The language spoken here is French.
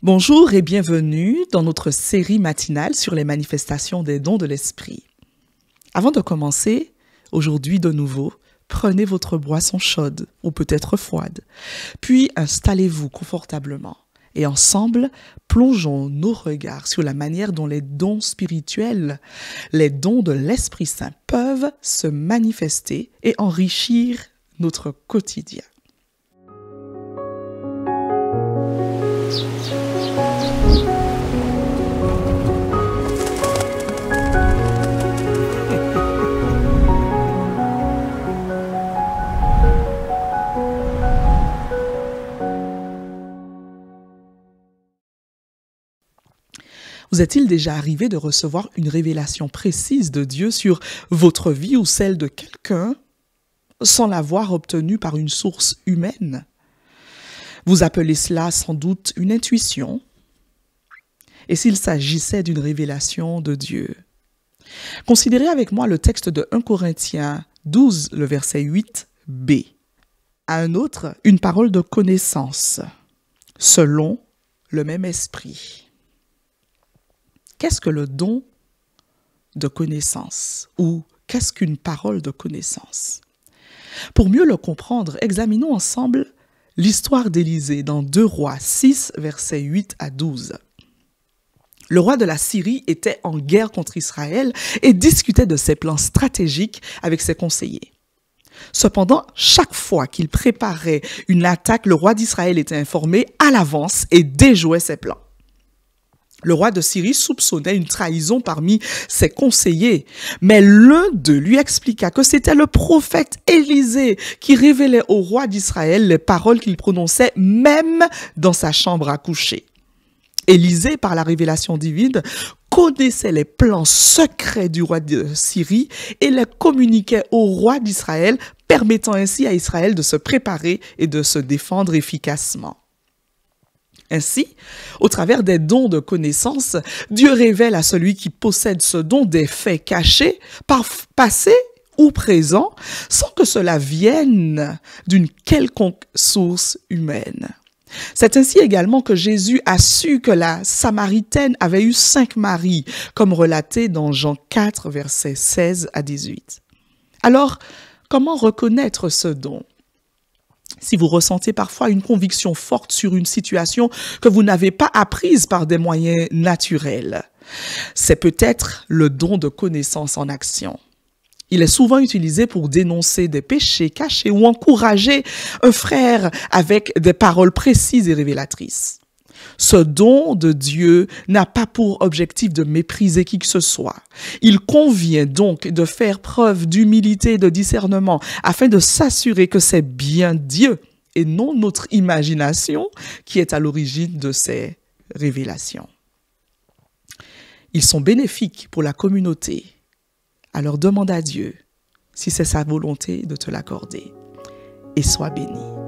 Bonjour et bienvenue dans notre série matinale sur les manifestations des dons de l'esprit. Avant de commencer, aujourd'hui de nouveau, prenez votre boisson chaude ou peut-être froide, puis installez-vous confortablement et ensemble, plongeons nos regards sur la manière dont les dons spirituels, les dons de l'Esprit Saint peuvent se manifester et enrichir notre quotidien. Vous est-il déjà arrivé de recevoir une révélation précise de Dieu sur votre vie ou celle de quelqu'un sans l'avoir obtenue par une source humaine? Vous appelez cela sans doute une intuition. Et s'il s'agissait d'une révélation de Dieu? Considérez avec moi le texte de 1 Corinthiens 12, le verset 8b. À un autre, une parole de connaissance, selon le même esprit. Qu'est-ce que le don de connaissance ou qu'est-ce qu'une parole de connaissance? Pour mieux le comprendre, examinons ensemble l'histoire d'Élisée dans 2 Rois 6, versets 8 à 12. Le roi de la Syrie était en guerre contre Israël et discutait de ses plans stratégiques avec ses conseillers. Cependant, chaque fois qu'il préparait une attaque, le roi d'Israël était informé à l'avance et déjouait ses plans. Le roi de Syrie soupçonnait une trahison parmi ses conseillers, mais l'un d'eux lui expliqua que c'était le prophète Élisée qui révélait au roi d'Israël les paroles qu'il prononçait même dans sa chambre à coucher. Élisée, par la révélation divine, connaissait les plans secrets du roi de Syrie et les communiquait au roi d'Israël, permettant ainsi à Israël de se préparer et de se défendre efficacement. Ainsi, au travers des dons de connaissance, Dieu révèle à celui qui possède ce don des faits cachés, passés ou présents, sans que cela vienne d'une quelconque source humaine. C'est ainsi également que Jésus a su que la Samaritaine avait eu 5 maris, comme relaté dans Jean 4, versets 16 à 18. Alors, comment reconnaître ce don? Si vous ressentez parfois une conviction forte sur une situation que vous n'avez pas apprise par des moyens naturels, c'est peut-être le don de connaissance en action. Il est souvent utilisé pour dénoncer des péchés cachés ou encourager un frère avec des paroles précises et révélatrices. Ce don de Dieu n'a pas pour objectif de mépriser qui que ce soit. Il convient donc de faire preuve d'humilité et de discernement afin de s'assurer que c'est bien Dieu et non notre imagination qui est à l'origine de ces révélations. Ils sont bénéfiques pour la communauté. Alors demande à Dieu si c'est sa volonté de te l'accorder et sois béni.